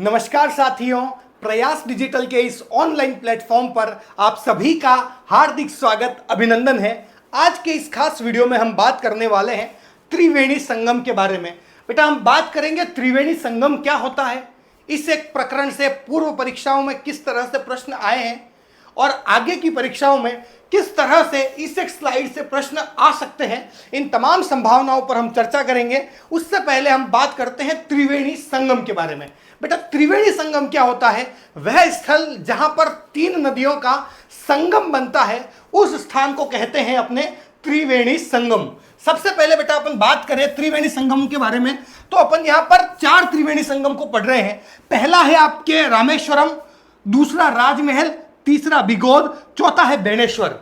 नमस्कार साथियों, प्रयास डिजिटल के इस ऑनलाइन प्लेटफॉर्म पर आप सभी का हार्दिक स्वागत अभिनंदन है। आज के इस खास वीडियो में हम बात करने वाले हैं त्रिवेणी संगम के बारे में। बेटा हम बात करेंगे त्रिवेणी संगम क्या होता है, इस एक प्रकरण से पूर्व परीक्षाओं में किस तरह से प्रश्न आए हैं और आगे की परीक्षाओं में किस तरह से इस एक स्लाइड से प्रश्न आ सकते हैं, इन तमाम संभावनाओं पर हम चर्चा करेंगे। उससे पहले हम बात करते हैं त्रिवेणी संगम के बारे में। बेटा त्रिवेणी संगम क्या होता है? वह स्थल जहां पर तीन नदियों का संगम बनता है, उस स्थान को कहते हैं अपने त्रिवेणी संगम। सबसे पहले बेटा अपन बात करें त्रिवेणी संगम के बारे में, तो अपन यहां पर चार त्रिवेणी संगम को पढ़ रहे हैं। पहला है आपके रामेश्वरम, दूसरा राजमहल, तीसरा बिगोद, चौथा है बेणेश्वर।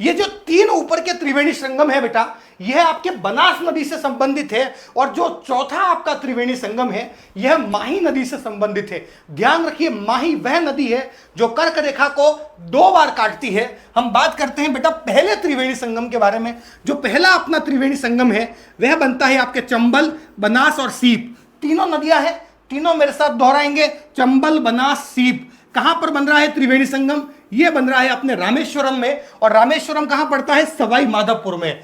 ये जो तीन ऊपर के त्रिवेणी संगम है बेटा, यह आपके बनास नदी से संबंधित है, और जो चौथा आपका त्रिवेणी संगम है यह माही नदी से संबंधित है। ध्यान रखिए, माही वह नदी है जो कर्क रेखा को दो बार काटती है। हम बात करते हैं बेटा पहले त्रिवेणी संगम के बारे में। जो पहला अपना त्रिवेणी संगम है वह बनता है आपके चंबल, बनास और सीप। तीनों नदियां हैं, तीनों मेरे साथ दोहराएंगे, चंबल, बनास, सीप। कहां पर बन रहा है त्रिवेणी संगम? यह बन रहा है अपने रामेश्वरम में, और रामेश्वरम कहां पड़ता है? सवाई माधवपुर में।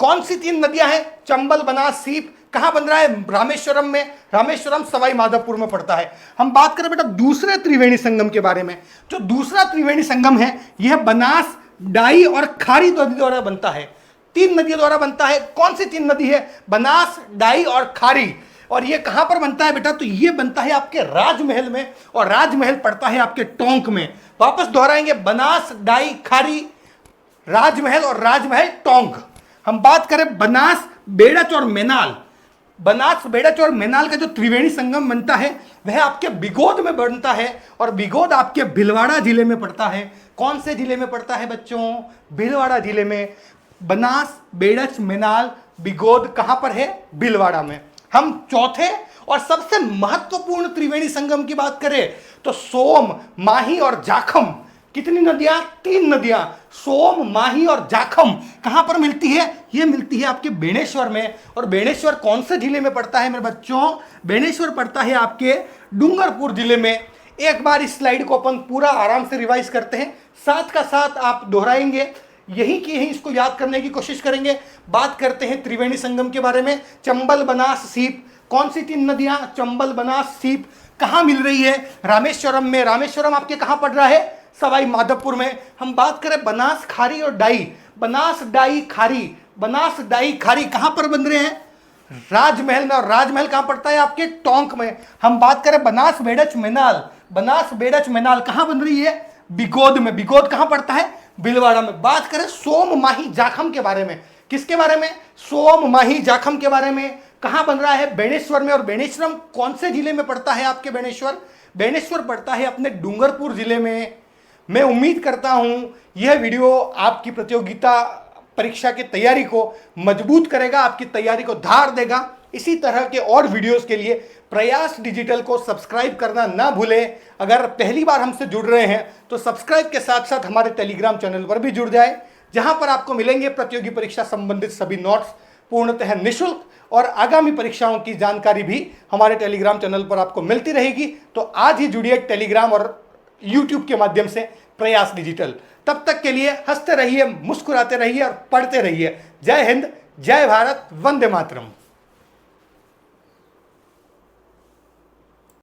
कौन सी तीन नदियां हैं? चंबल, बनास, सीप। कहां बन रहा है? रामेश्वरम में। रामेश्वरम सवाई माधवपुर में पड़ता है। हम बात करें बेटा दूसरे त्रिवेणी संगम के बारे में। जो दूसरा त्रिवेणी संगम है यह बनास, डाई और खारी नदी द्वारा बनता है। तीन नदियों द्वारा बनता है। कौन सी तीन नदी है? बनास, डाई और खारी। और ये कहां पर बनता है बेटा? तो ये बनता है आपके राजमहल में, और राजमहल पड़ता है आपके टोंक में। वापस दोहराएंगे, बनास, डाई, खारी, राजमहल और राजमहल, टोंक। हम बात करें बनास, बेड़च और मेनाल। बनास, बेड़च और मेनाल का जो त्रिवेणी संगम बनता है वह आपके बिगोद में बनता है, और बिगोद आपके भीलवाड़ा जिले में पड़ता है। कौन से जिले में पड़ता है बच्चों? भीलवाड़ा जिले में। बनास, बेड़च, मेनाल, बिगोद कहां पर है? भीलवाड़ा में। हम चौथे और सबसे महत्वपूर्ण त्रिवेणी संगम की बात करें तो सोम, माही और जाखम। कितनी नदियां? तीन नदियां, सोम, माही और जाखम। कहां पर मिलती है? यह मिलती है आपके बेणेश्वर में। और बेणेश्वर कौन से जिले में पड़ता है मेरे बच्चों? बेणेश्वर पड़ता है आपके डूंगरपुर जिले में। एक बार इस स्लाइड को अपन पूरा आराम से रिवाइज करते हैं, साथ का साथ आप दोहराएंगे, यही की यही इसको याद करने की कोशिश करेंगे। बात करते हैं त्रिवेणी संगम के बारे में। चंबल, बनास, सीप। कौन सी तीन नदियां? चंबल, बनास, सीप। कहां मिल रही है? रामेश्वरम में। रामेश्वरम आपके कहां पड़ रहा है? सवाई माधवपुर में। हम बात करें बनास, खारी और डाई। बनास, डाई, खारी। बनास, डाई, खारी कहां पर बन रहे हैं? राजमहल में। और राजमहल कहां पड़ता है? आपके टोंक में। हम बात करें बनास, बेड़च, मेनाल। बनास, बेड़च, मेनाल कहां बन रही है? बिगोद में। बिगोद कहां पड़ता है? भीलवाड़ा में। बात करें सोम, माही, जाखम के बारे में। किसके बारे में? सोम, माही, जाखम के बारे में। कहां बन रहा है? बेणेश्वर में। और बेणेश्वरम कौन से जिले में पड़ता है आपके बेणेश्वर? बेणेश्वर पड़ता है अपने डूंगरपुर जिले में। मैं उम्मीद करता हूं यह वीडियो आपकी प्रतियोगिता परीक्षा की तैयारी को मजबूत करेगा, आपकी तैयारी को धार देगा। इसी तरह के और वीडियोस के लिए प्रयास डिजिटल को सब्सक्राइब करना ना भूलें। अगर पहली बार हमसे जुड़ रहे हैं तो सब्सक्राइब के साथ साथ हमारे टेलीग्राम चैनल पर भी जुड़ जाए, जहां पर आपको मिलेंगे प्रतियोगी परीक्षा संबंधित सभी नोट्स पूर्णतः निःशुल्क, और आगामी परीक्षाओं की जानकारी भी हमारे टेलीग्राम चैनल पर आपको मिलती रहेगी। तो आज ही जुड़िए टेलीग्राम और यूट्यूब के माध्यम से प्रयास डिजिटल। तब तक के लिए हंसते रहिए, मुस्कुराते रहिए और पढ़ते रहिए। जय हिंद, जय भारत, वंदे मातरम।